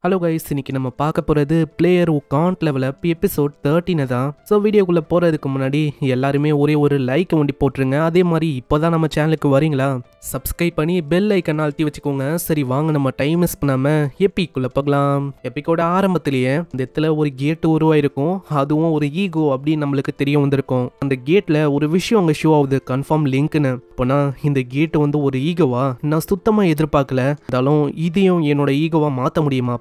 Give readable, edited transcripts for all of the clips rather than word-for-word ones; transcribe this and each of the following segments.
Hello guys, இன்னைக்கு நம்ம பார்க்க போகிறது player who can't level up episode 13 தான். ஸோ வீடியோக்குள்ளே போகிறதுக்கு முன்னாடி எல்லாருமே ஒரே ஒரு லைக் ஒண்டி போட்டுருங்க. அதே மாதிரி இப்போ தான் நம்ம சேனலுக்கு வரீங்களா, சப்ஸ்கிரைப் பண்ணி பெல் ஐக்கன் அழுத்தி வச்சுக்கோங்க. சரி வாங்க, நம்ம டைம் மிஸ் பண்ணாமல் எப்பிக்குள்ளே போகலாம். எப்பிக்கோட ஆரம்பத்திலேயே இந்த இடத்துல ஒரு கேட் உருவாயிருக்கும். அதுவும் ஒரு ஈகோ அப்படின்னு நம்மளுக்கு தெரிய வந்திருக்கும். அந்த கேட்டில் ஒரு விஷயம் அங்கே ஷோ ஆகுது, கன்ஃபார்ம் லிங்க்னு. அப்போனா இந்த கேட்டு வந்து ஒரு ஈகோவா நான் சுத்தமாக எதிர்பார்க்கல. இருந்தாலும் இதையும் என்னோட ஈகோவா மாற்ற முடியுமா?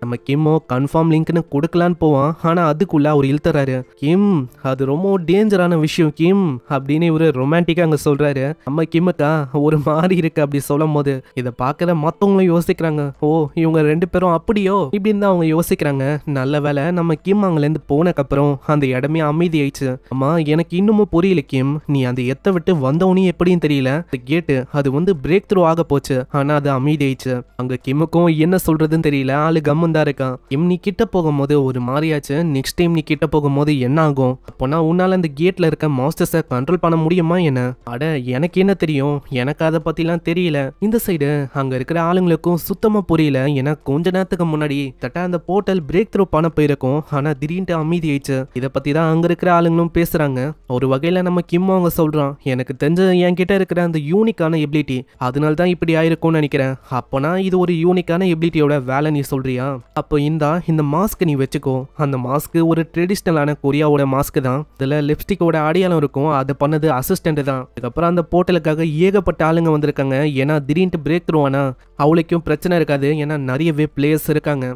நம்ம கிம்மோ கன்ஃபார்ம் லிங்க்னு கொடுக்கலான்னு போவான். ஆனா அதுக்குள்ள அவர் இழுத்துறாரு. கிம், அது ரொம்ப டேஞ்சரான விஷயம் கிம் அப்படின்னு இவரு ரொமான்டிக்கா அங்க சொல்றாரு. நம்ம கிம்முக்கா ஒரு மாதிரி இருக்கு அப்படி சொல்லும் போது இதை பார்க்கற மத்தவங்களும் யோசிக்கிறாங்க, ஓ இவங்க ரெண்டு பேரும் அப்படியோ இப்படின்னு தான் அவங்க யோசிக்கிறாங்க. நல்ல வேலை நம்ம கிம் அங்கிலேருந்து போனக்கப்புறம் அந்த இடமே அமைதி ஆயிடுச்சு. அம்மா எனக்கு இன்னமும் புரியல கிம், நீ அந்த எத்தை விட்டு வந்தவனே எப்படின்னு தெரியல. அந்த கேட்டு அது வந்து பிரேக் த்ரூ ஆக போச்சு, ஆனா அது அமைதி ஆயிடுச்சு. அங்க கிம்முக்கும் என்ன சொல்றதுன்னு தெரியல. ஆளு கம்மன் தான் இருக்கான். கிம், நீ கிட்ட போகும்போது ஒரு மாதிரியாச்சு, நெக்ஸ்ட் டைம் நீ கிட்ட போகும்போது என்ன ஆகும்? அப்போனா உன்னால அந்த கேட்ல இருக்க மாஸ்டர்ஸை கண்ட்ரோல் பண்ண முடியுமா என்ன? அட எனக்கு என்ன தெரியும், எனக்கு அதை பத்திலாம் தெரியல. இந்த சைடு அங்க இருக்கிற ஆளுங்களுக்கும் சுத்தமா புரியல. ஏன்னா கொஞ்ச நேரத்துக்கு முன்னாடி தட்டா அந்த போர்ட்டல் பிரேக் த்ரூ பண்ண போயிருக்கும், ஆனா திடீர்னு அமைதி ஆயிடுச்சு. இதை பத்தி தான் அங்க இருக்கிற ஆளுங்களும் பேசுறாங்க. ஒரு வகையில நம்ம கிம் அவங்க சொல்றான், எனக்கு தெரிஞ்ச என் கிட்ட இருக்கிற அந்த யூனிக்கான எபிலிட்டி அதனால தான் இப்படி ஆயிருக்கும்னு நினைக்கிறேன். அப்போனா இது ஒரு யூனிக்கான எபிலிட்டியோட வேலை நீ சொல்றியா? அப்போ இந்த மாஸ்க் நீ வச்சுக்கோ. அந்த மாஸ்க் ஒரு ட்ரெடிஷ்னலான கொரியாவோட மாஸ்க் தான். இதுல லிப்ஸ்டிக்கோட அடையாளம் இருக்கும். அதை பண்ணது அசிஸ்டன்ட் தான். அதுக்கப்புறம் அந்த போர்ட்டலுக்காக ஏகப்பட்ட ஆளுங்க வந்திருக்காங்க. ஏன்னா திடீர்னு பிரேக் த்ரூ ஆனா அவளுக்கும் பிரச்சனை இருக்காது, ஏன்னா நிறையவே பிளேயர்ஸ் இருக்காங்க.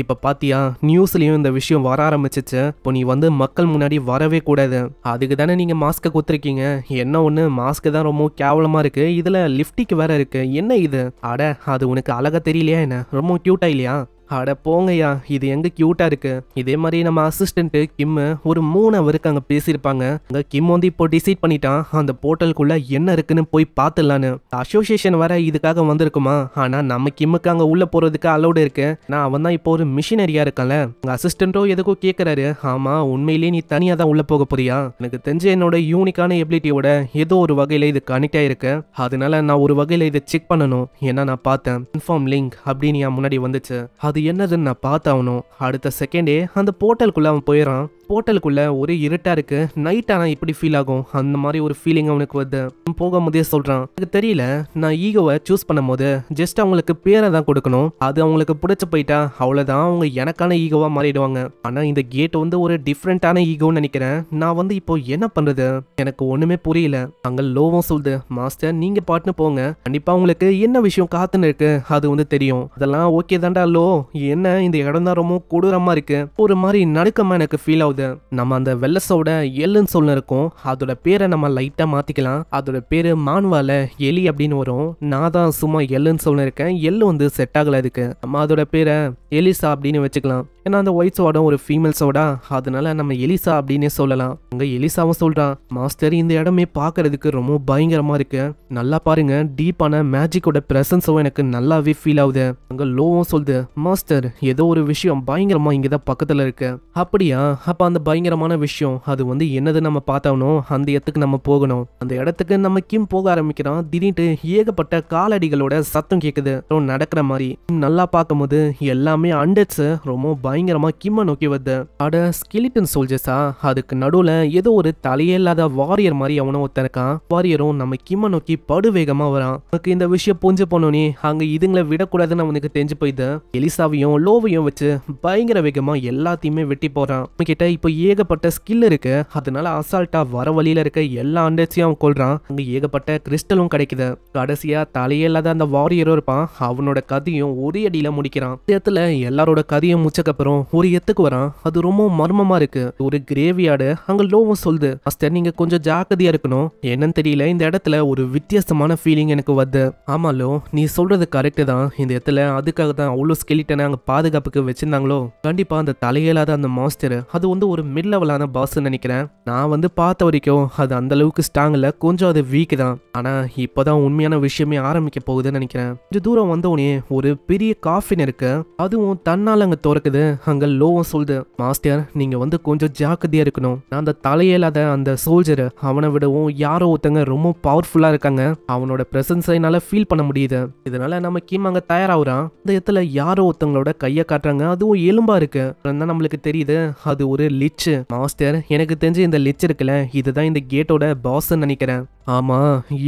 இப்ப பாத்தியா நியூஸ்லயும் இந்த விஷயம் வர ஆரம்பிச்சிச்சு. இப்போ நீ வந்து மக்கள் முன்னாடி வரவே கூடாது. அதுக்கு தானே நீங்க மாஸ்க கொடுத்துருக்கீங்க. என்ன ஒண்ணு, மாஸ்க் தான் ரொம்ப கேவலமா இருக்கு, இதுல லிப்டிக் வேற இருக்கு. என்ன இது? அட அது உனக்கு அழகா தெரியலையா என்ன? ரொம்ப கியூட்டா இல்லையா? அட போங்கய்யா, இது எங்க கியூட்டா இருக்கு. இதே மாதிரி நம்ம அசிஸ்டன்ட் கிம் ஒரு 3 ஹவருக்கு அங்க பேசியிருப்பாங்க. அங்க கிம் வந்து இப்போ டிசைட் பண்ணிட்டான் அந்த போர்ட்டலுக்குள்ள என்ன இருக்குன்னு போய் பார்த்துடலான்னு. அசோசியேஷன் வர இதுக்காக வந்திருக்குமா? ஆனா நம்ம கிம்முக்கு அங்க உள்ள போறதுக்கு அலௌடு இருக்கு. நான் அவன் தான் இப்போ ஒரு மிஷினரியா இருக்கான்ல. அங்க அசிஸ்டன்ட்டோ எதுக்கோ கேட்கறாரு. ஆமா உண்மையிலேயே நீ தனியா தான் உள்ள போக போறியா? எனக்கு தெரிஞ்ச என்னோட யூனிக்கான எபிலிட்டியோட ஏதோ ஒரு வகையில இது கனெக்ட் ஆயிருக்கு. அதனால நான் ஒரு வகையில இதை செக் பண்ணணும். ஏன்னா நான் பார்த்தேன் கன்ஃபார்ம் லிங்க் அப்படின்னு என் முன்னாடி வந்துச்சு. அது என்னதுன்னு நான் பார்த்தாகணும். அடுத்த செகண்டே அந்த போர்ட்டலுக்குள்ள அவன் போயிடறான். போர்ட்டலுக்குள்ள ஒரு இருட்டா இருக்கு. நைட் ஆனா இப்படி ஃபீல் ஆகும், அந்த மாதிரி ஒரு ஃபீலிங் அவனுக்கு வருது. போகும்போதே சொல்றான், எனக்கு தெரியல, நான் ஈகோவை சூஸ் பண்ணும் போது ஜஸ்ட் அவங்களுக்கு பேரை தான் கொடுக்கணும். அது அவங்களுக்கு பிடிச்சு போயிட்டா அவ்வளவுதான், அவங்க எனக்கான ஈகோவா மாறிடுவாங்க. ஆனா இந்த கேட் வந்து ஒரு டிஃப்ரெண்டான ஈகோன்னு நினைக்கிறேன். நான் வந்து இப்போ என்ன பண்றது, எனக்கு ஒண்ணுமே புரியல. அங்க லோவும் சொல்லுது, மாஸ்டர் நீங்க பாட்டுன்னு போங்க, கண்டிப்பா உங்களுக்கு என்ன விஷயம் காத்துன்னு இருக்கு அது வந்து தெரியும். அதெல்லாம் ஓகே தான்டா லோ. என்ன இந்த இடம் தான் ரொம்ப கொடூரமா இருக்கு, ஒரு மாதிரி நடுக்கமா எனக்கு ஃபீல் ஆகுது. நம்ம அந்த வெள்ளஸோட எல்லுன்னு சொல்ல இருக்கும், அதோட பேரை நம்ம லைட்டா மாத்திக்கலாம். அதோட பேரு மான்வால எலி அப்படின்னு வரும். நான் தான் சும்மா எல்லுன்னு சொல்ல இருக்கேன். எல்லு வந்து செட் ஆகல அதுக்கு. நம்ம அதோட பேரை எலிசா அப்படின்னு வச்சுக்கலாம். ஏன்னா அந்த ஒயிட் சோடா ஒரு ஃபீமேல் சோடா, அதனால நம்ம எலிசா அப்படின்னே சொல்லலாம். அங்க எலிசாவும் சொல்றான், மாஸ்டர் இந்த இடமே பாக்குறதுக்கு ரொம்ப பயங்கரமா இருக்கு, நல்லா பாருங்க, டீப்பான மேஜிக்கோட பிரசன்ஸும் எனக்கு நல்லாவே ஃபீல் ஆகுது. அங்க லோவும் சொல்லுது, மாஸ்டர் ஏதோ ஒரு விஷயம் பயங்கரமா இங்கதான் பக்கத்துல இருக்கு. அப்படியா? அப்ப அந்த பயங்கரமான விஷயம் அது வந்து என்னது நம்ம பார்த்தாகணும். அந்த இடத்துக்கு நம்ம போகணும். அந்த இடத்துக்கு நம்ம கிம் போக ஆரம்பிக்கிறான். திடீர்னு ஏகப்பட்ட காலடிகளோட சத்தம் கேக்குது நடக்கிற மாதிரி. நல்லா பார்க்கும் போது எல்லாமே அண்டர்ஸ் ரொம்ப பயங்கரமா கிம்ம நோக்கி வருது. அட ஸ்கெலிட்டன் சோல்ஜர்ஸா? அதுக்கு நடுவுல ஏதோ ஒரு தலையே இல்லாத வாரியர் மாதிரி அவனும் ஒருத்தருக்கான். வாரியரும் நம்ம கிம்ம நோக்கி படு வேகமா வரான். அவனுக்கு இந்த விஷயம் புரிஞ்சு போனோனே அங்க இதுங்களை விடக்கூடாதுன்னு அவனுக்கு தெரிஞ்சு போயிது. எலிசாவையும் லோவையும் வச்சு பயங்கர வேகமா எல்லாத்தையுமே வெட்டி போறான். கிட்ட இப்போ ஏகப்பட்ட ஸ்கில் இருக்கு, அதனால அசால்ட்டா வர வழியில இருக்க எல்லா அண்டர்ஸையும் அவன் கொள்றான். அங்க ஏகப்பட்ட கிறிஸ்டலும் கிடைக்குது. கடைசியா தலையே இல்லாத அந்த வாரியரும் இருப்பான். அவனோட கதையும் ஒரே அடியில முடிக்கிறான். இடத்துல எல்லாரோட கதையும் முடிச்சக்கப்புறம் ஒரு எத்துக்கு வரான். அது ரொம்ப மர்மமா இருக்கு, ஒரு கிரேவியார்டு. அங்க லோவும் சொல்லுது, மாஸ்டர் நீங்க கொஞ்சம் ஜாக்கிரதையா இருக்கணும். என்னன்னு தெரியல, இந்த இடத்துல ஒரு வித்தியாசமான ஃபீலிங் எனக்கு வருது. ஆமா லோ, நீ சொல்றது கரெக்ட் தான். இந்த இடத்துல அதுக்காக தான் அவ்வளவு ஸ்கெலிட்டனை அங்க பாதுகாப்புக்கு வச்சிருந்தாங்களோ? கண்டிப்பா அந்த தலையில்லாத அந்த மாஸ்டர் அது வந்து வந்து ஒரு மிட் லெவலான பாஸ்ன்னு நினைக்கிறேன். நான் வந்து பார்த்த வரைக்கும் அது அந்த அளவுக்கு ஸ்ட்ராங் இல்ல, கொஞ்சம் அது வீக் தான். ஆனா இப்பதான் உண்மையான விஷயமே ஆரம்பிக்க போகுதுன்னு நினைக்கிறேன். கொஞ்சம் தூரம் வந்தோடனே ஒரு பெரிய காஃபின் இருக்கு, அதுவும் தன்னால அங்க திறக்குது. அங்க லோவும் சொல்லுது, மாஸ்டர் நீங்க வந்து கொஞ்சம் ஜாக்கிரதையா இருக்கணும். நான் அந்த தலையில்லாத அந்த சோல்ஜர் அவனை விடவும் யாரோ ஒருத்தங்க ரொம்ப பவர்ஃபுல்லா இருக்காங்க, அவனோட பிரசன்ஸை என்னால ஃபீல் பண்ண முடியுது. இதனால நம்ம கிம் அங்க தயாராகுறான். இந்த இடத்துல யாரோ ஒருத்தங்களோட கையை காட்டுறாங்க, அதுவும் எலும்பா இருக்கு. நம்மளுக்கு தெரியுது அது ஒரு லிச். மாஸ்டர் எனக்கு தெரிஞ்சு இந்த லிச் இருக்குல்ல, இதுதான் இந்த கேட்டோட பாஸ்ன்னு நினைக்கிறேன். ஆமா,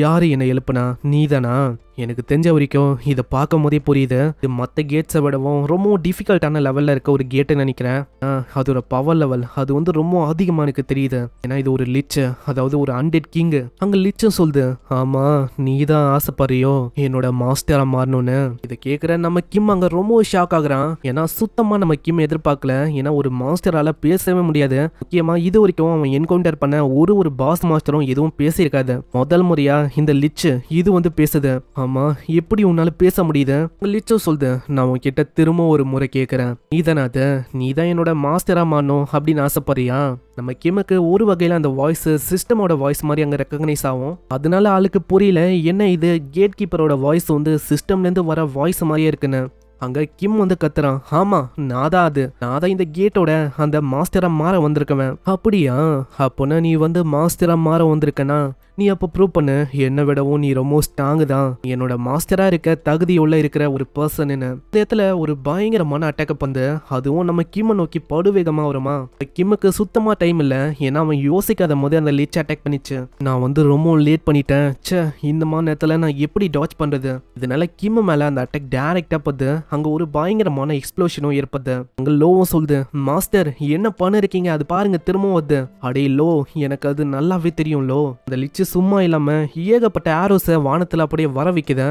யாரு என்ன எழுப்புனா? நீதானா? எனக்கு தெரிஞ்ச வரைக்கும் இதை பார்க்கும் போதே புரியுது, இது மற்ற கேட்ஸை விடவும் ரொம்ப டிஃபிகல்ட்டான லெவலில் இருக்க ஒரு கேட்டுன்னு நினைக்கிறேன். அதோட பவர் லெவல் அது வந்து ரொம்ப அதிகமாக எனக்கு தெரியுது. ஏன்னா இது ஒரு லிச்சு, அதாவது ஒரு அன்டெட் கிங். அங்கே லிச்சும் சொல்லுது, ஆமா நீ தான் ஆசைப்படுறியோ என்னோட மாஸ்டரா மாறணும்னு. இதை கேட்குற நம்ம கிம் அங்கே ரொம்ப ஷாக் ஆகுறான். ஏன்னா சுத்தமாக நம்ம கிம் எதிர்பார்க்கல. ஏன்னா ஒரு மாஸ்டரால பேசவே முடியாது. முக்கியமாக இது வரைக்கும் அவன் என்கவுண்டர் பண்ண ஒரு பாஸ் மாஸ்டரும் எதுவும் பேசியிருக்காது. முதல் முறையா இந்த லிச்சு இது வந்து பேசுது. ஆமா, எப்படி உன்னால பேச முடியுது? லிச்சோ சொல்லுது, நான் உன்கிட்ட திரும்ப ஒரு முறை கேட்கிறேன், நீதானே அது? நீதான் என்னோட மாஸ்டரா மாறணும் அப்படின்னு ஆசைப்படுறியா? நம்ம கிமுக்கு ஒரு வகையில அந்த வாய்ஸ் சிஸ்டமோட வாய்ஸ் மாதிரி அங்க ரெக்கக்னைஸ் ஆகும். அதனால ஆளுக்கு புரியல, என்ன இது கேட் கீப்பரோட வாய்ஸ் வந்து சிஸ்டம்ல இருந்து வர வாய்ஸ் மாதிரியே இருக்குன்னு. அங்க கிம் வந்து கத்துறான், ஆமா நான் தான் இந்த கேட்டோட அந்த மாஸ்டரா மாற வந்திருக்கவன். அப்படியா? அப்போனா நீ வந்து மாஸ்டரா மாற வந்திருக்கனா? நீ அப்போ ப்ரூவ் பண்ணு, என்னை விடவும் நீ ரொம்ப ஸ்ட்ராங்கு தான், என்னோட மாஸ்டரா இருக்க தகுதியுள்ள இருக்கிற ஒரு பர்சன். இந்த இடத்துல ஒரு பயங்கரமான அட்டாக் வந்து அதுவும் நம்ம கிம்மை நோக்கி படுவேகமா வருமா. கிம்முக்கு சுத்தமா டைம் இல்ல, ஏன்னா அவன் யோசிக்காத போது அந்த லிச் அட்டாக் பண்ணிச்சு. நான் வந்து ரொம்ப லேட் பண்ணிட்டேன், சே இந்த மாதிரி நேரத்துல நான் எப்படி டாச் பண்றது? இதனால கிம் மேல அந்த அட்டாக் டைரக்டா பது. அங்க ஒரு பயங்கரமான எக்ஸ்ப்ளோஷனும் ஏற்படுது. அங்க லோவும் சொல்லுது, மாஸ்டர் என்ன பண்ணிருக்கீங்க, அது பாருங்க திரும்பவும் வருது. அடே லோ, எனக்கு அது நல்லாவே தெரியும் லோ. அந்த லிச்சு சும்மா இல்லாம ஏகப்பட்ட ஆரோஸை வானத்துல அப்படியே வர வைக்குத.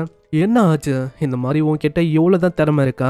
என்ன ஆச்சு? இந்த மாதிரி உன்கிட்ட எவ்வளவுதான் திறமை இருக்கா?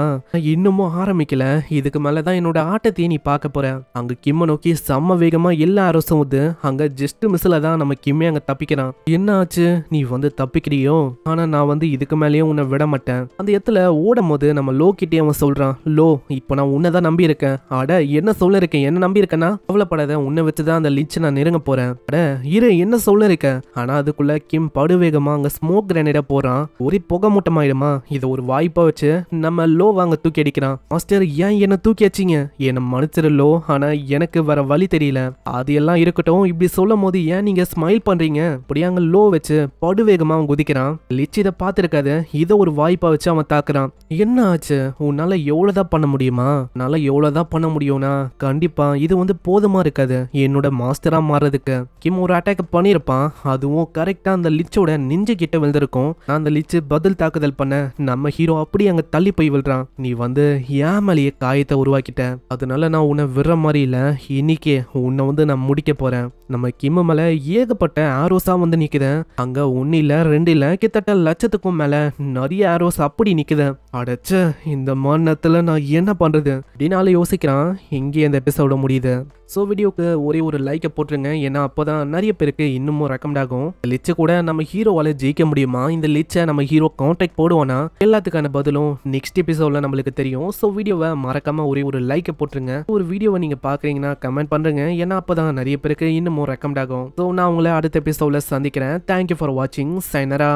இன்னமும் ஆரம்பிக்கல, இதுக்கு மேலதான் என்னோட ஆட்டத்தையே நீ பார்க்க போற. அங்க கிம்ம நோக்கி செம்ம வேகமா எல்லா அரசும் வந்து அங்க ஜஸ்ட் மிஸ்ல தான் நம்ம கிம்மே அங்க தப்பிக்கிறான். என்ன ஆச்சு? நீ வந்து தப்பிக்கிறியோ? ஆனா நான் வந்து இதுக்கு மேலேயும் உன்னை விட மாட்டேன். அந்த இடத்துல ஓடும் போது நம்ம லோ கிட்டே அவன் சொல்றான், லோ இப்ப நான் உன்னதான் நம்பி இருக்கேன். அட என்ன சொல்ல இருக்கேன், என்ன நம்பி இருக்கேன்னா கவலைப்படாத, உன்னை வச்சுதான் அந்த லிச் நான் நெருங்க போறேன். அட இரு, என்ன சொல்ல இருக்க? ஆனா அதுக்குள்ள கிம் படுவேகமா அங்க ஸ்மோக் கிரனேடா போறான். ஒரு புகை மூட்டமாயிடுமா. இதை ஒரு வாய்ப்பா வச்சு நம்ம லோ வாங்க தூக்கி அடிக்கிறான். மாஸ்டர் ஏன் என்ன தூக்கி அச்சிங்க? என்ன மன்னிச்சிரு லோ, ஆனா எனக்கு வர வழி தெரியல. அது எல்லாம் இருக்கட்டும், இப்படி சொல்லும் போது ஏன் நீங்க ஸ்மைல் பண்றீங்க? அப்படியே அங்க லோ வச்சு படுவேகமா அவன் குதிக்கிறான். லிச் இதை பார்த்திருக்காது, இதை ஒரு வாய்ப்பா வச்சு அவன் தாக்குறான். என்ன ஆச்சு? உன்னால எவ்வளவுதான் பண்ண முடியுமா? உன்னால எவ்வளவுதான் பண்ண முடியும்னா கண்டிப்பா இது வந்து போதுமா இருக்காது என்னோட மாஸ்டரா மாறதுக்கு. கிம் ஒரு அட்டாக் பண்ணிருப்பான், அதுவும் கரெக்டா அந்த லிச்சோட நெஞ்சு கிட்ட விழுந்திருக்கும். அந்த லிச்சு பதில் தாக்குதல் பண்ண நம்ம ஹீரோ அப்படி அங்க தள்ளி போய் விழுறான். நீ வந்து ஏன் மேலேயே காயத்தை உருவாக்கிட்ட, அதனால நான் உன்னை விடுற மாதிரி இல்ல, இன்னைக்கே உன்னை வந்து நான் முடிக்க போறேன். நம்ம கிம்மு மேல ஏகப்பட்ட ஆரோஸா வந்து நிக்குதேன். அங்க ஒன்னு இல்ல ரெண்டு இல்ல, கிட்டத்தட்ட லட்சத்துக்கும் மேல நிறைய ஆரோஸ் அப்படி நிக்குது. அடைச்ச இந்த மாநிலத்துல நான் என்ன பண்றது அப்படின்னால யோசிக்கிறான். இங்கே இந்த எபிசோட முடியுது. ஸோ வீடியோக்கு ஒரே ஒரு லைக்கை போட்டுருங்க, ஏன்னா அப்போதான் நிறைய பேருக்கு இன்னமும் ரெக்கமெண்ட் ஆகும். லிச்சை கூட நம்ம ஹீரோவால ஜெயிக்க முடியுமா, இந்த லிச்சை நம்ம ஹீரோ கான்டாக்ட் போடுவானா, எல்லாத்துக்கான பதிலும் நெக்ஸ்ட் எபிசோட்ல நம்மளுக்கு தெரியும். ஸோ வீடியோவை மறக்காம ஒரே ஒரு லைக்கை போட்டுருங்க. ஒரு வீடியோவை நீங்க பாக்குறீங்கன்னா கமெண்ட் பண்றீங்க, ஏன்னா அப்போதான் நிறைய பேருக்கு இன்னமும் ரெக்கமெண்ட் ஆகும். ஸோ நான் உங்களை அடுத்த எபிசோட்ல சந்திக்கிறேன். தேங்க்யூ ஃபார் வாட்சிங். சைனரா.